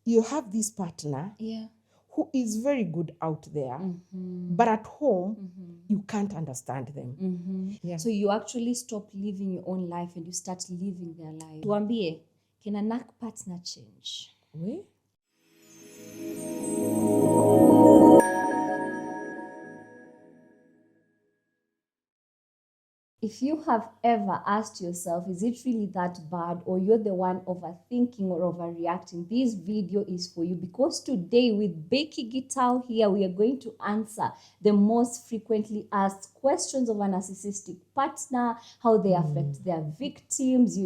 you have this partner who is very good out there, but at home, you can't understand them. Yeah. So you actually stop living your own life and you start living their life. Tuambie, can a narc partner change? Oui. If you have ever asked yourself, is it really that bad, or you're the one overthinking or overreacting, this video is for you, because today with Becky Gitau here, we are going to answer the most frequently asked questions of a narcissistic partner, how they affect their victims,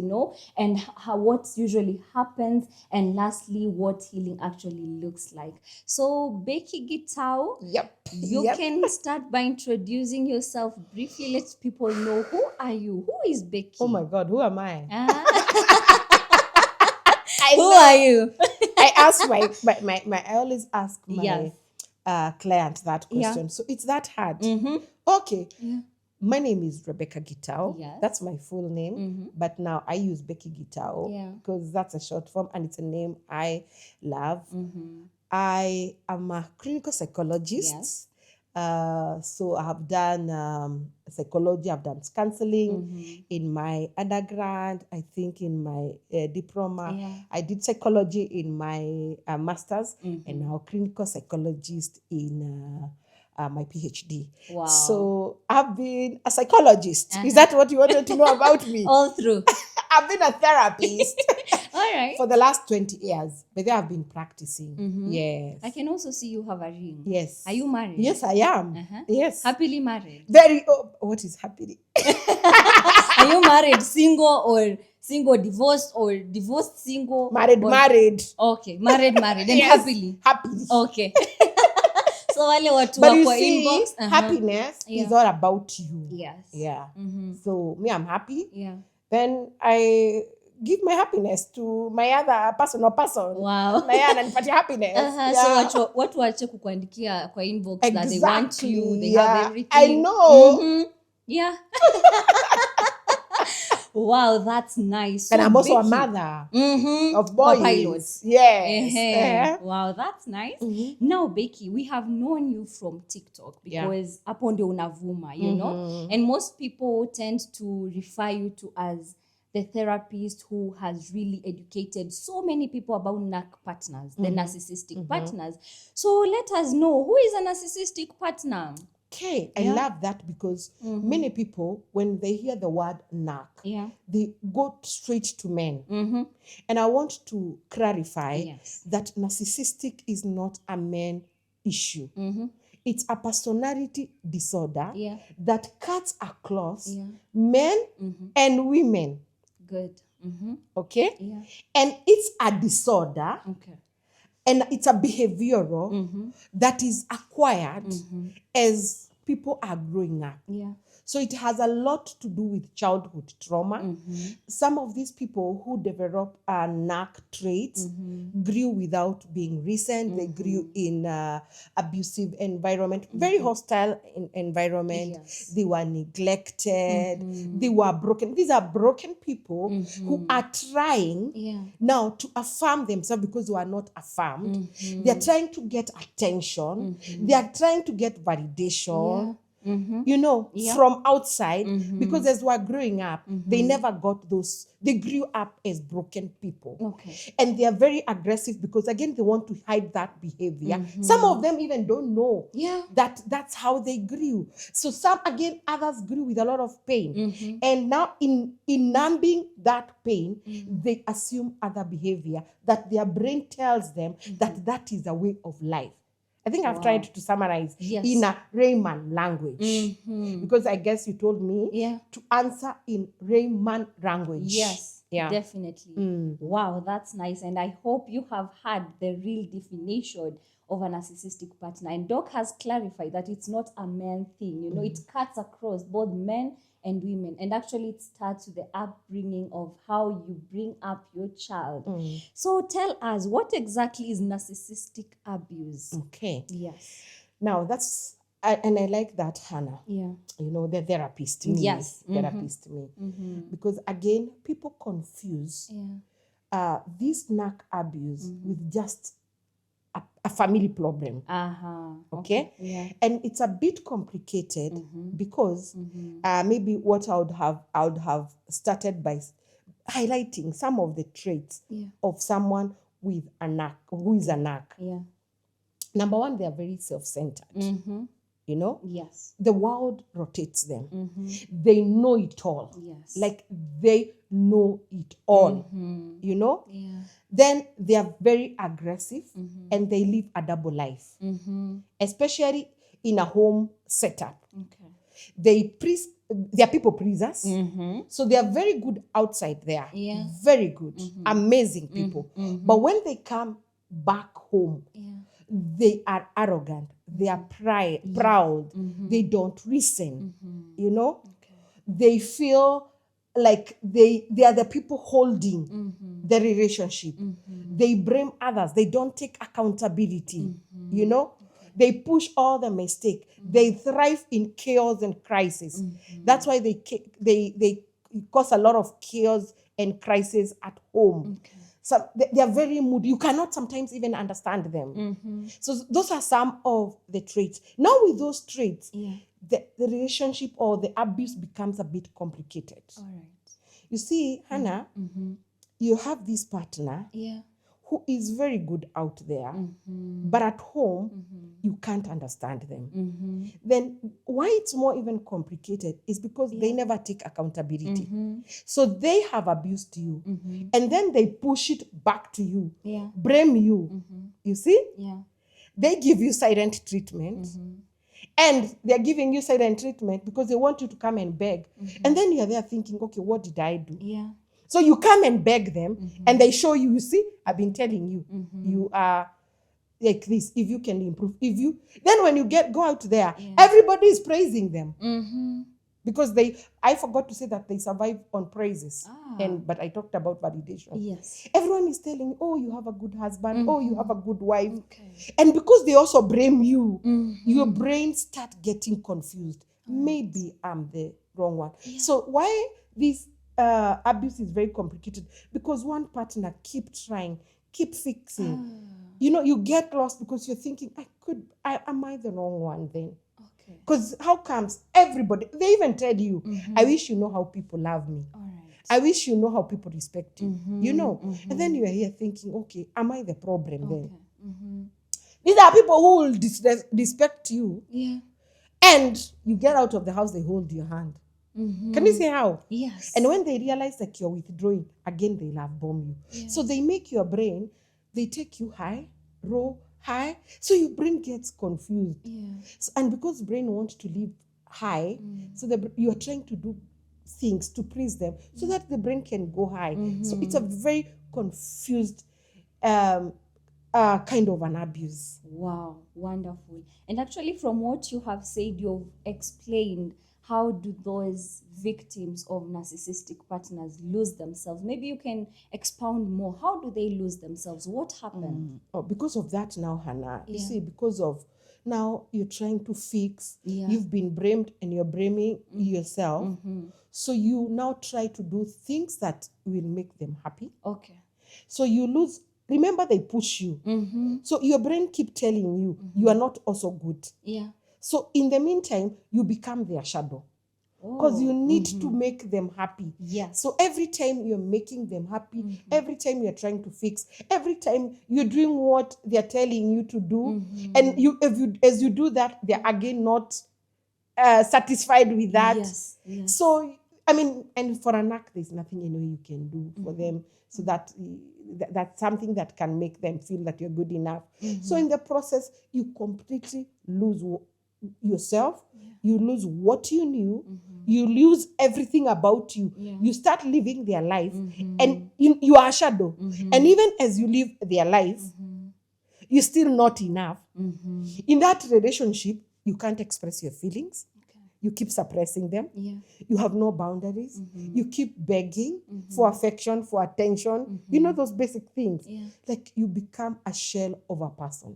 and how what usually happens, and lastly, what healing actually looks like. So Becky Gitau, you can start by introducing yourself briefly. Let people know, who are you? Who is Becky? Oh my God, who am I? Who are you? I always ask my client that question. So it's that hard. Okay. My name is Rebecca Gitau. That's my full name. But now I use Becky Gitau because that's a short form and it's a name I love. I am a clinical psychologist. So I have done psychology, I've done counseling in my undergrad, I think in my diploma. I did psychology in my master's, and now clinical psychologist in my PhD. Wow. So I've been a psychologist. Is that what you wanted to know about me? All through. I've been a therapist. All right. For the last 20 years. But they have been practicing. Yes. I can also see you have a ring. Yes. Are you married? Yes, I am. Yes. Happily married? Very. What is happily? Are you married, single, or single, divorced, or divorced, single? Married. Okay. Married. And yes. Happily? Happily. Okay. So wale watu but you wako see, inbox. happiness is all about you. Yes. Yeah. So me, I'm happy. Yeah. Then I give my happiness to my other person. Wow. Na yeye ananipatia happiness. So watu wache kukuandikia kwa inbox that they want you, they have everything. I know. Yeah. Wow, that's nice. And I'm also a mother of boys. Pilots. Yes. Wow, that's nice. Now, Becky, we have known you from TikTok because hapo ndio unavuma, you know? And most people tend to refer you to as the therapist who has really educated so many people about narc partners, the narcissistic partners. So let us know, who is a narcissistic partner? Okay, I love that because many people, when they hear the word narc, they go straight to men. And I want to clarify that narcissistic is not a man issue. It's a personality disorder that cuts across men and women. Good. Okay? And it's a disorder. Okay. And it's a behavioral that is acquired as people are growing up. Yeah. So it has a lot to do with childhood trauma. Some of these people who develop narc traits grew without being reasoned. They grew in abusive environment, very hostile environment. Yes. They were neglected. They were broken. These are broken people who are trying now to affirm themselves because they are not affirmed. They are trying to get attention. They are trying to get validation. You know, from outside, because as we're growing up, they never got those. They grew up as broken people. Okay. And they are very aggressive because, again, they want to hide that behavior. Some of them even don't know that that's how they grew. So some, again, others grew with a lot of pain. And now in numbing that pain, they assume other behavior that their brain tells them that that is a way of life. I think I've tried to summarize in a Rayman language. Because I guess you told me to answer in Rayman language. Yes, definitely. Wow, that's nice. And I hope you have had the real definition of a narcissistic partner. And Doc has clarified that it's not a man thing. You know, it cuts across both men and women. And actually it starts with the upbringing of how you bring up your child. So tell us, what exactly is narcissistic abuse? Okay. Yes. Now that's, and I like that, Hannah. Yeah. You know, the therapist me. Yes. Therapist me. Because again, people confuse this narc abuse with just a family problem. Okay? Yeah. And it's a bit complicated because maybe what I would have started by highlighting some of the traits of someone with a narc, who is a narc. Yeah. Number one, they are very self-centered. You know? Yes. The world rotates them. They know it all. Yes. Like they know it all. You know? Yeah. Then they are very aggressive and they live a double life. Especially in a home setup. Okay. They are people pleasers. So they are very good outside there. Yeah. Very good. Amazing people. But when they come back home, they are arrogant. They are proud. They don't listen. You know? Okay. They feel like they are the people holding the relationship. They blame others. They don't take accountability. You know? They push all the mistake. They thrive in chaos and crisis. That's why they cause a lot of chaos and crisis at home. Okay. So they are very moody. You cannot sometimes even understand them. So those are some of the traits. Now with those traits, the relationship or the abuse becomes a bit complicated. All right. You see, Hannah, you have this partner who is very good out there, but at home, you can't understand them. Then why it's more even complicated is because they never take accountability. So they have abused you, and then they push it back to you, blame you. You see? Yeah. They give you silent treatment. And they're giving you silent treatment because they want you to come and beg. And then you're there thinking, okay, what did I do? Yeah. So you come and beg them and they show you, you see, I've been telling you, you are like this, if you can improve. Then when you go out there, everybody is praising them. Because I forgot to say that they survive on praises. But I talked about validation. Yes. Everyone is telling, oh, you have a good husband. Oh, you have a good wife. Okay. And because they also blame you, your brain start getting confused. Maybe I'm the wrong one. So why this abuse is very complicated? Because one partner keep trying, keep fixing. You know, you get lost because you're thinking, am I the wrong one then? Because how comes everybody, they even tell you, I wish you know how people love me. All right. I wish you know how people respect you. You know? And then you are here thinking, okay, am I the problem then? These are people who will disrespect you. Yeah. And you get out of the house, they hold your hand. Can you see how? Yes. And when they realize that you're withdrawing, again, they love bomb you. Yes. So they make your brain, they take you high, low, high. So your brain gets confused. Yeah. So, and because brain wants to live high, so you are trying to do things to please them so that the brain can go high. So it's a very confused kind of an abuse. Wow, wonderful. And actually, from what you have said, you've explained how do those victims of narcissistic partners lose themselves. Maybe you can expound more. How do they lose themselves? What happened? Because of that now, Hannah. You see, because of now you're trying to fix. You've been blamed and you're blaming yourself. So you now try to do things that will make them happy. Okay. So you lose. Remember, they push you. So your brain keep telling you, you are not also good. Yeah. So in the meantime, you become their shadow. Because you need to make them happy. Yeah. So every time you're making them happy, every time you're trying to fix, every time you're doing what they're telling you to do, and as you do that, they're again not satisfied with that. Yes. So, I mean, and for an act, there's nothing you can do for them, so that that's something that can make them feel that you're good enough. So in the process, you completely lose yourself. You lose what you knew. You lose everything about you. You start living their life, and you are a shadow. And even as you live their life, you're still not enough. In that relationship, you can't express your feelings. You keep suppressing them. You have no boundaries. You keep begging for affection, for attention. You know, those basic things. Like you become a shell of a person.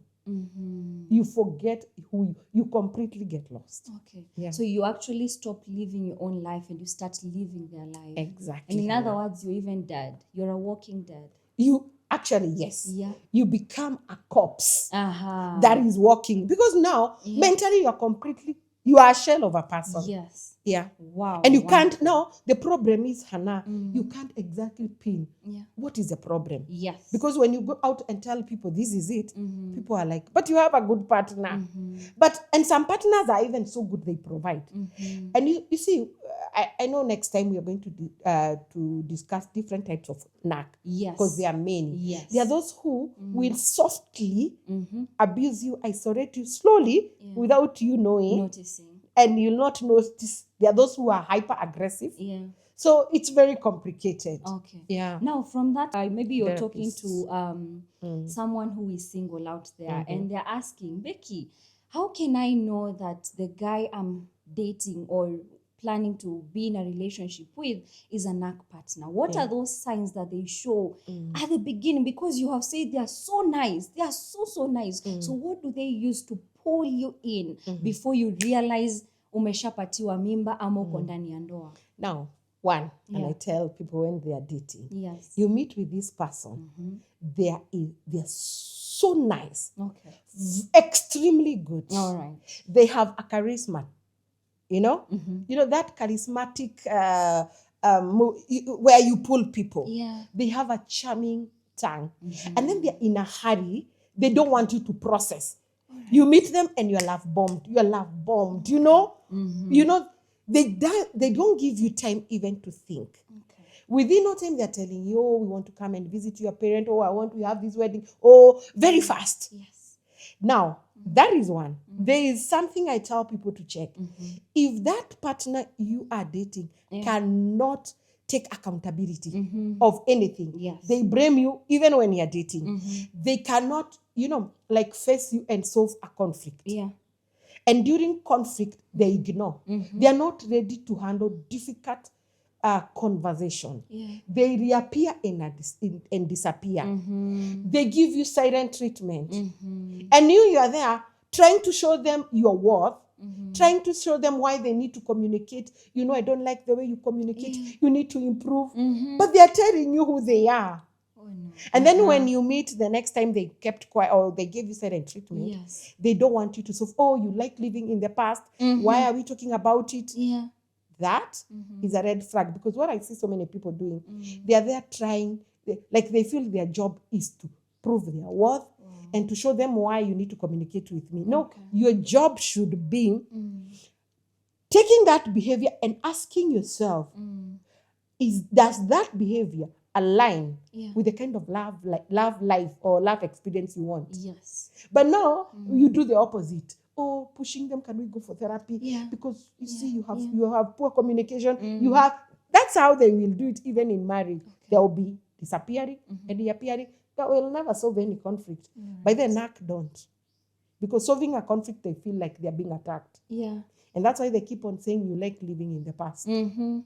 You forget who you completely get lost. Okay. Yeah. So you actually stop living your own life and you start living their life. Exactly. And in other words, you're even dead. You're a walking dead. you actually, yes, you become a corpse Uh-huh. that is walking, because now mentally you are a shell of a person. Yes. Yeah. Wow. And you can't now. The problem is, Hannah, you can't exactly pin what is the problem. Yes. Because when you go out and tell people this is it, people are like, but you have a good partner. And some partners are even so good they provide. And you see, I know next time we are going to discuss different types of narc. Yes. Because there are many. Yes. There are those who will softly abuse you, isolate you slowly without you noticing. And you'll not notice. There are those who are hyper aggressive. Yeah. So it's very complicated. Okay. Yeah. Now from that, maybe you're talking to someone who is single out there, and they're asking, Becky, how can I know that the guy I'm dating or planning to be in a relationship with is a narc partner? What are those signs that they show at the beginning? Because you have said they are so nice. They are so nice. So what do they use to pull you in before you realize umeshapatiwa mimba ama uko ndani ya ndoa? Now, one, and I tell people when they are dating, you meet with this person, they're so nice, extremely good. All right. They have a charisma, you know that charismatic where you pull people. Yeah. They have a charming tongue, and then they're in a hurry. They don't want you to process. Right. You meet them and you're love bombed. You know. They don't give you time even to think. Okay. Within no time, they're telling you, oh, we want to come and visit your parent. Oh, I want to have this wedding. Oh, very fast. Yes. Now, that is one. There is something I tell people to check. If that partner you are dating cannot take accountability of anything, they blame you even when you're dating. They cannot, face you and solve a conflict. Yeah. And during conflict, they ignore. They are not ready to handle difficult conversation. Yeah. They reappear and disappear. They give you silent treatment. And you are there trying to show them your worth, trying to show them why they need to communicate. I don't like the way you communicate. You need to improve. But they are telling you who they are. Oh, no. And then when you meet the next time, they kept quiet or they gave you silent treatment. Yes. They don't want you to solve. Oh, you like living in the past. Why are we talking about it? Yeah. That is a red flag, because what I see so many people doing, they are there trying, they feel their job is to prove their worth and to show them why you need to communicate with me. No, your job should be taking that behavior and asking yourself, does that behavior align with the kind of love life or love experience you want? Yes. But now you do the opposite. Oh, pushing them, can we go for therapy? Yeah. Because you see, you have poor communication. That's how they will do it even in marriage. Okay. They will be disappearing and reappearing. That will never solve any conflict. By the narc don't. Because solving a conflict, they feel like they're being attacked. Yeah. And that's why they keep on saying you like living in the past. And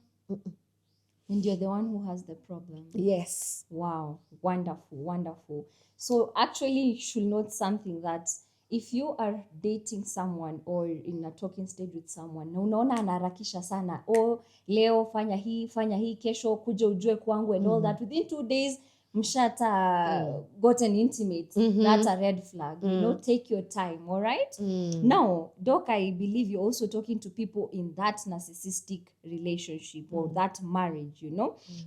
you're the one who has the problem. Yes. Wow. Wonderful. So actually, you should note something, that if you are dating someone or in a talking stage with someone, na unaona anaharakisha sana, leo fanya hii, kesho kuja ujue kwangu and all that, within 2 days mshata gotten intimate, that's a red flag. Take your time, all right? Now, Doc, I believe you're also talking to people in that narcissistic relationship or that marriage,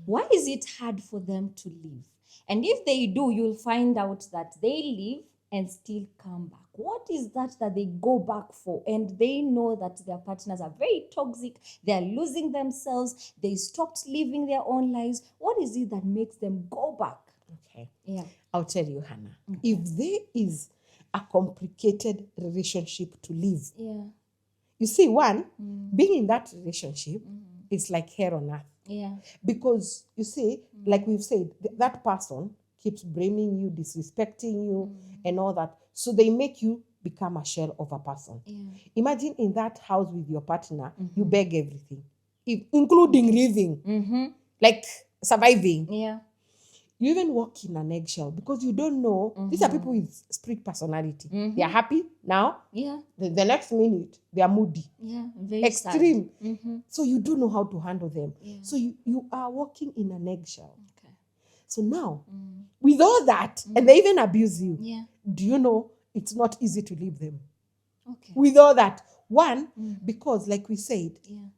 Why is it hard for them to leave? And if they do, you'll find out that they leave and still come back. What is that they go back for? And they know that their partners are very toxic. They're losing themselves. They stopped living their own lives. What is it that makes them go back? Okay. Yeah. I'll tell you, Hannah. Okay. If there is a complicated relationship to live, you see, one, being in that relationship is like hell on earth. Yeah. Because, you see, like we've said, that person keeps blaming you, disrespecting you, and all that. So they make you become a shell of a person. Yeah. Imagine in that house with your partner, you beg everything, including living, like surviving. Yeah. You even walk in an eggshell because you don't know. These are people with split personality. They are happy now. Yeah. The next minute, they are moody. Yeah. Very extreme. So you don't know how to handle them. Yeah. So you are walking in an eggshell. Okay. So now, with all that, and they even abuse you, do you know it's not easy to leave them? Okay. With all that. One, because like we said,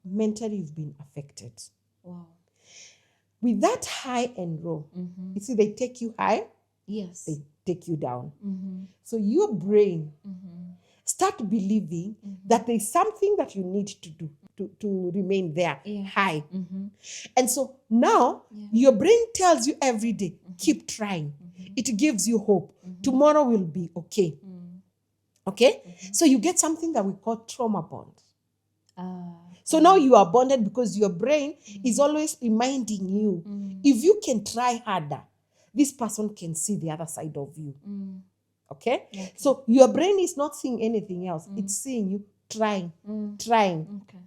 mentally you've been affected. Wow. With that high and low, you see, they take you high, yes, they take you down. So your brain start believing that there's something that you need to do to remain there high. And so now your brain tells you every day, keep trying. It gives you hope. Tomorrow will be okay. Okay? So you get something that we call trauma bond. So now you are bonded because your brain is always reminding you, if you can try harder, this person can see the other side of you. Okay? So your brain is not seeing anything else. It's seeing you trying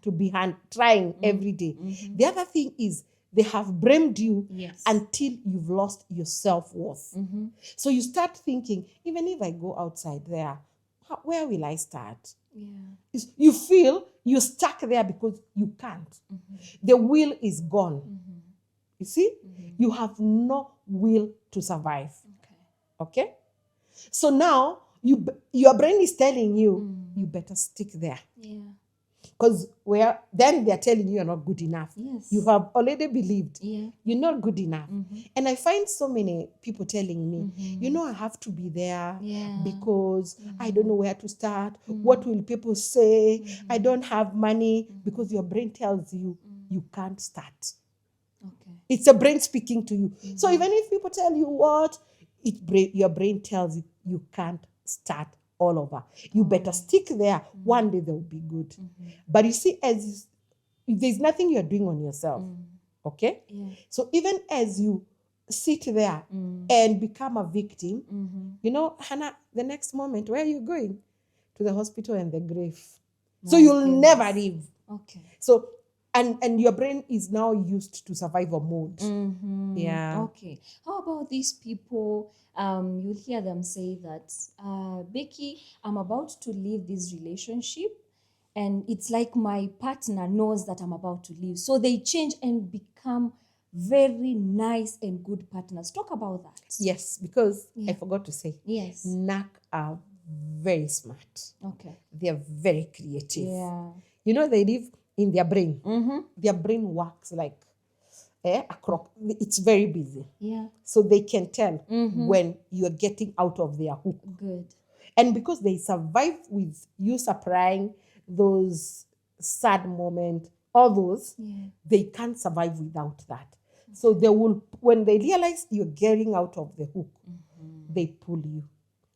to be trying every day. The other thing is they have blamed you until you've lost your self-worth. So you start thinking, even if I go outside there, where will I start? You feel you're stuck there because you can't. The will is gone. You see? You have no will to survive. Okay? So now your brain is telling you, you better stick there. Because then they're telling you you're not good enough. You have already believed you're not good enough. And I find so many people telling me, you know, I have to be there because I don't know where to start. What will people say? I don't have money, because your brain tells you you can't start. It's a brain speaking to you. So even if people tell you what, your brain tells you you can't start all over. You better stick there. One day they'll be good. But you see, there's nothing you're doing on yourself. Okay? So even as you sit there and become a victim, you know, Hannah, the next moment, where are you going? To the hospital and the grave. So you'll never leave. So and your brain is now used to survival mode. Okay. How about these people? You'll hear them say that, Becky, I'm about to leave this relationship, and it's like my partner knows that I'm about to leave. So they change and become very nice and good partners. Talk about that. Yes, because I forgot to say, NAC are very smart. They're very creative. You know, they live in their brain. Their brain works like a clock. It's very busy. So they can tell when you're getting out of their hook. And because they survive with you supplying those sad moments, all those, they can't survive without that. So they will, when they realize you're getting out of the hook, they pull you.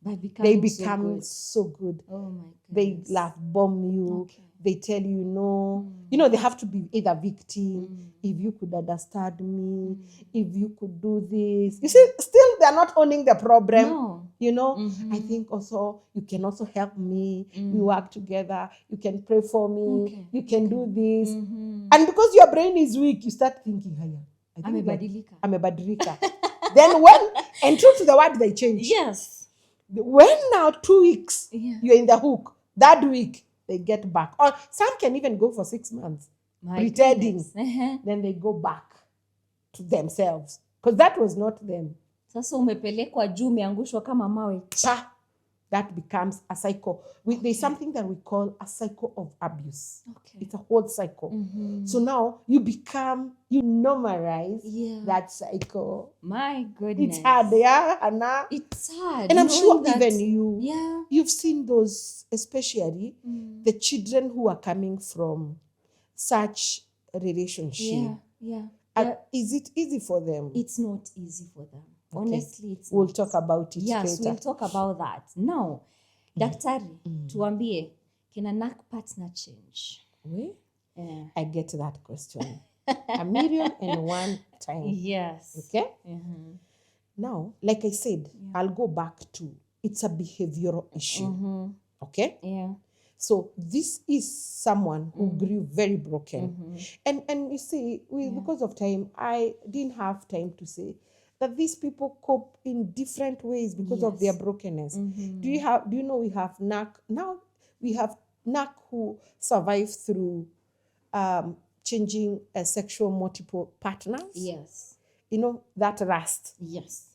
They become so good. Oh my They goodness. love bomb you. They tell you no. You know, they have to be either victim. If you could understand me, if you could do this. You see, still they're not owning the problem. You know, I think also you can also help me. We work together. You can pray for me. You can do this. And because your brain is weak, you start thinking, I'm a badilika. Then and true to the word, they change. When now 2 weeks, you're in the hook. That week, they get back. Or some can even go for 6 months, pretending. Then they go back to themselves. Because that was not them. Sasa umepelekwa juu, umeangushwa kama mawe. That becomes a cycle. There's something that we call a cycle of abuse. It's a whole cycle. So now you normalize that cycle. My goodness. It's hard, Hannah? It's hard. And I'm sure even you've seen those, especially the children who are coming from such a relationship. Is it easy for them? It's not easy for them. Honestly, it's we'll talk about it later. Later. We'll talk about that. Now, Daktari, tuambie, can a NAC partner change? I get that question 1,000,001 times. Okay? Now, like I said, I'll go back to, it's a behavioral issue. Okay? So this is someone who grew very broken. And you see, because of time, I didn't have time to say that these people cope in different ways because of their brokenness. Do you know we have NAC? Now we have NAC who survive through changing sexual multiple partners. that rust. Yes.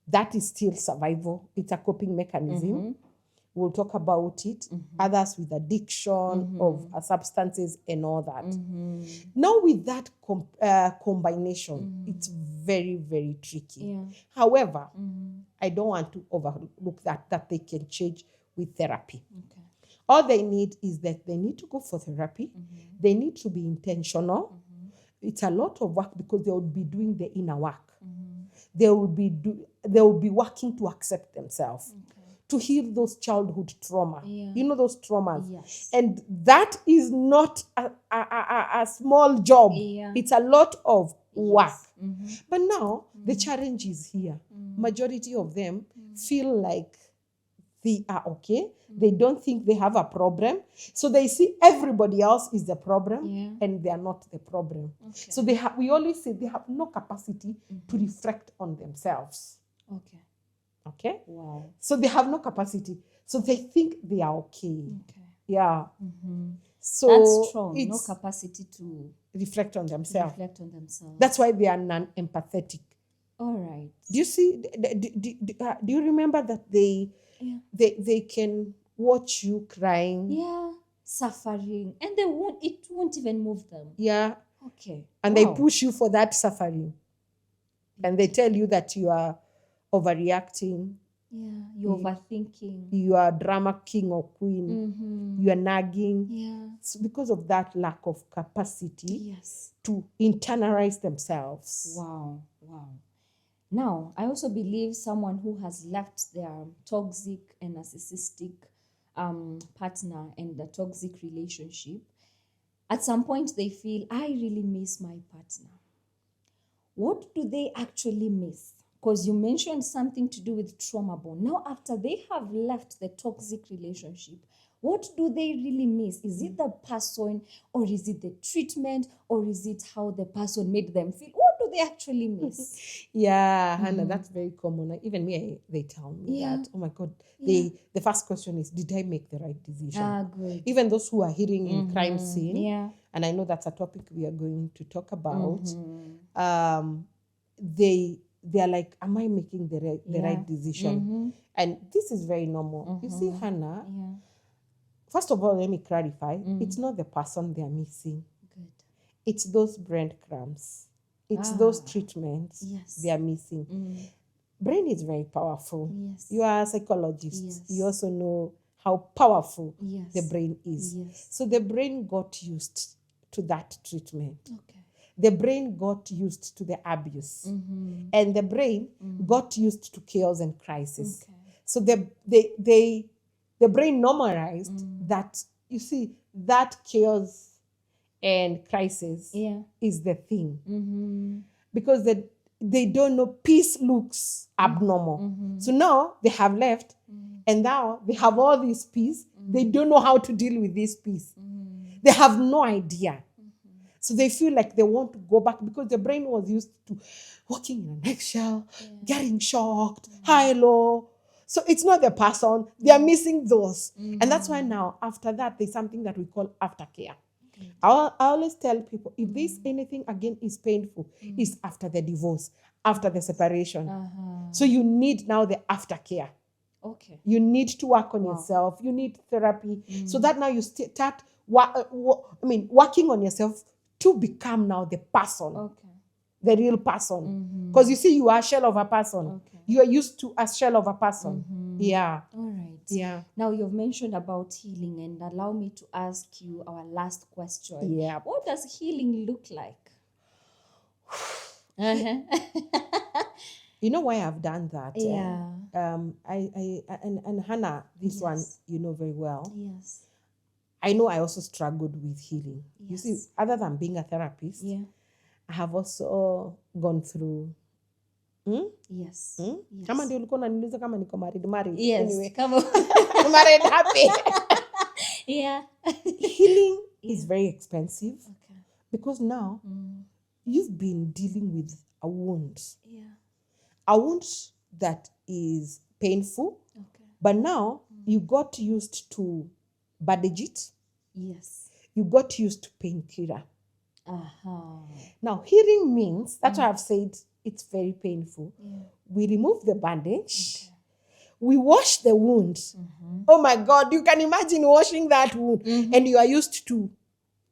That is still survival. It's a coping mechanism. We'll talk about it. Others with addiction of substances and all that. Now with that combination, it's very, very tricky. Yeah. However, I don't want to overlook that they can change with therapy. Okay. All they need is that they need to go for therapy. They need to be intentional. It's a lot of work because they will be doing the inner work. They will be working to accept themselves. To heal those childhood trauma. Yeah. Those traumas. Yes. And that is not a small job. Yeah. It's a lot of work. Yes. But now, the challenge is here. Majority of them feel like they are okay. They don't think they have a problem. So they see everybody else is the problem and they are not the problem. Okay. So we always say they have no capacity to reflect on themselves. Okay. Okay? Wow. So they have no capacity. So they think they are okay. Okay. Yeah. So that's strong. No it's capacity to reflect on themselves. themselves. That's why they are non-empathetic. All right. Do you see? Do you remember that they can watch you crying? Yeah. Suffering. And it won't even move them. Yeah. Okay. And they push you for that suffering. And they tell you that you are overreacting. Yeah. You're overthinking. You are drama king or queen. You are nagging. Yeah. So because of that lack of capacity Yes. to internalize themselves. Wow. Wow. Now, I also believe someone who has left their toxic and narcissistic partner and the toxic relationship, at some point they feel, I really miss my partner. What do they actually miss? Because you mentioned something to do with trauma bond. Now, after they have left the toxic relationship, what do they really miss? Is it the person, or is it the treatment, or is it how the person made them feel? What do they actually miss? Yeah, Hannah, that's very common. Even me, they tell me that, oh my God, the first question is, did I make the right decision? Good. Even those who are hearing in crime scene, Yeah. and I know that's a topic we are going to talk about, they are like, am I making the right decision? And this is very normal. You see, Hannah, first of all, let me clarify. It's not the person they are missing. Good. It's those breadcrumbs. It's those treatments they are missing. Brain is very powerful. Yes. You are a psychologist. Yes. You also know how powerful Yes. the brain is. Yes. So the brain got used to that treatment. Okay. The brain got used to the abuse. And the brain got used to chaos and crisis. Okay. So the brain normalized that, you see, that chaos and crisis is the thing. Because they don't know, peace looks abnormal. So now they have left and now they have all this peace. They don't know how to deal with this peace. They have no idea. So they feel like they want to go back because the brain was used to walking in an eggshell, getting shocked, high, low. So it's not the person. They are missing those. And that's why now, after that, there's something that we call aftercare. I always tell people, if this anything again is painful, it's after the divorce, after the separation. So you need now the aftercare. Okay. You need to work on yourself. You need therapy. So that now you start working on yourself to become now the person, the real person. Because you see, you are a shell of a person. You are used to a shell of a person. Yeah. All right. Yeah. Now you've mentioned about healing, and allow me to ask you our last question. Yeah. What does healing look like? You know why I've done that? Yeah. And Hannah, this one you know very well. Yes. I know I also struggled with healing. Yes. You see, other than being a therapist, I have also gone through. Yes. Kama ndio ulikuwa unaniuliza kama niko married. Yes. Anyway, come on. married happy. Yeah. Healing is very expensive because now you've been dealing with a wound. Yeah. A wound that is painful, but now you got used to bandage it. Yes. You got used to painkiller. Now, healing means, that's why I've said it's very painful. We remove the bandage. We wash the wound. Oh my God, you can imagine washing that wound. And you are used to,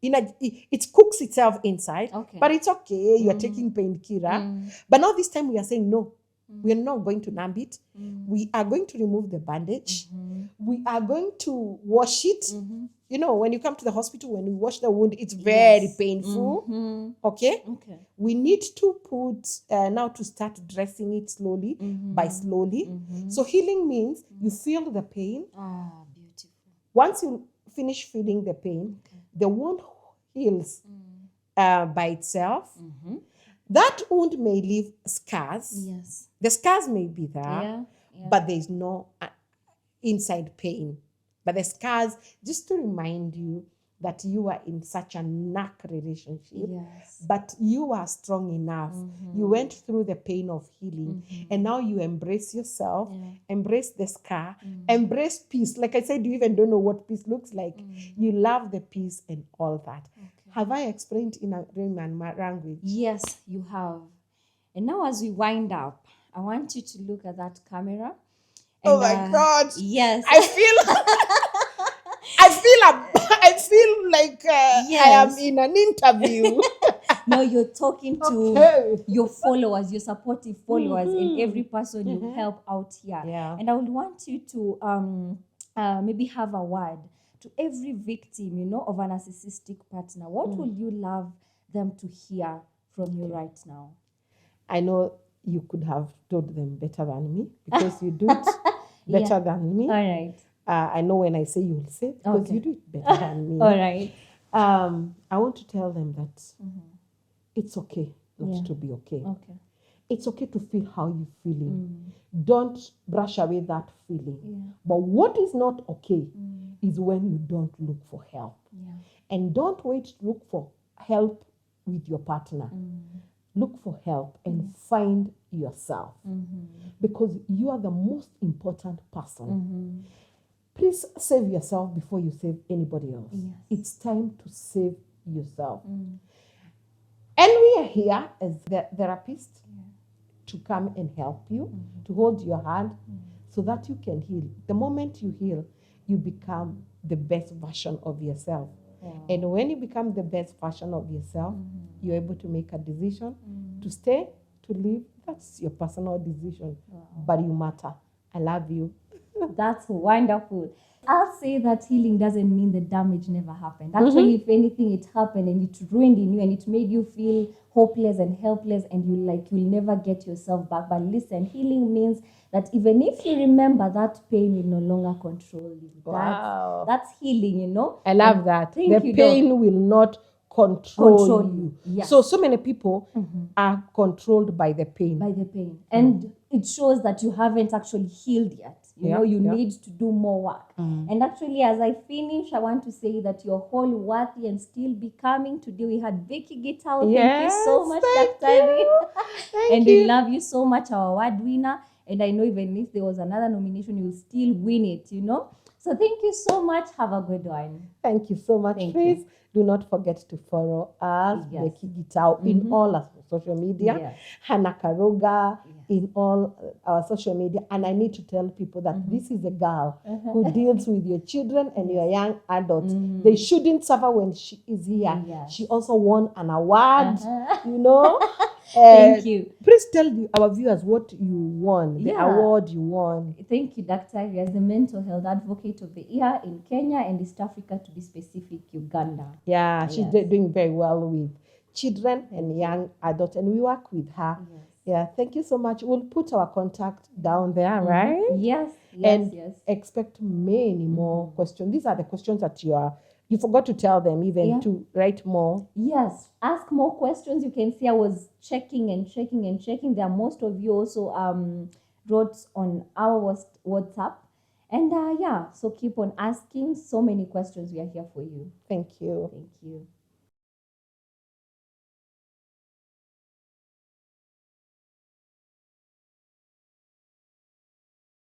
it cooks itself inside, but it's okay. You're taking painkiller. But now this time we are saying, no, we are not going to numb it. We are going to remove the bandage. We are going to wash it. You know, when you come to the hospital, when we wash the wound, it's very painful. Okay? We need to put, now to start dressing it slowly, by slowly. So healing means you feel the pain. Beautiful. Once you finish feeling the pain, the wound heals by itself. That wound may leave scars. The scars may be there, but there's no inside pain. But the scars, just to remind you that you are in such a narc relationship, but you are strong enough. You went through the pain of healing, and now you embrace yourself, embrace the scar, embrace peace. Like I said, you even don't know what peace looks like. You love the peace and all that. Have I explained in a Rayman language? Yes, you have. And now as we wind up, I want you to look at that camera. And, oh my God. Yes. I feel like I am in an interview. No, you're talking to your followers, your supportive followers, and every person you help out here. And I would want you to maybe have a word to every victim, you know, of a narcissistic partner. What would you love them to hear from you right now? I know you could have told them better than me, because you do it better than me. All right. I know when I say, you will say it, because you do it better than me. All right. I want to tell them that it's okay not to be okay. It's okay to feel how you're feeling. Don't brush away that feeling. But what is not okay is when you don't look for help. And don't wait to look for help with your partner. Look for help and find yourself, because you are the most important person. Please save yourself before you save anybody else. It's time to save yourself. And we are here as the therapist to come and help you, to hold your hand so that you can heal. The moment you heal, you become the best version of yourself. And when you become the best version of yourself, you're able to make a decision to stay, to leave. That's your personal decision. But you matter. I love you. That's wonderful. I'll say that healing doesn't mean the damage never happened. Actually, if anything, it happened and it ruined in you and it made you feel hopeless and helpless and you'll never get yourself back. But listen, healing means that even if you remember, that pain will no longer control you. Wow. That's healing, you know. I love that. The pain will not control you. So many people are controlled by the pain. And it shows that you haven't actually healed yet. You know, you need to do more work. And actually, as I finish, I want to say that you're whole worthy and still becoming. Today we had Becky Gitau. Thank you so much, Dr. And we love you so much, our award winner. And I know even if there was another nomination, you'll still win it, you know. So thank you so much. Have a good one. Thank you so much. Please do not forget to follow us, Becky Gitau, in all our social media, Hannah Karoga, in all our social media. And I need to tell people that this is a girl who deals with your children and your young adults. They shouldn't suffer when she is here. She also won an award, you know. Thank you. Please tell our viewers what you won, the award you won. Thank you, Dr. As the Mental Health Advocate of the Year in Kenya and East Africa, to be specific, Uganda. Yeah, she's doing very well with children and young adults, and we work with her. Yeah, thank you so much. We'll put our contact down there, right? Yes. Expect many more questions. These are the questions that you forgot to tell them, even to write more. Yes, ask more questions. You can see I was checking. There are most of you also wrote on our WhatsApp. And so keep on asking. So many questions. We are here for you. Thank you. Thank you.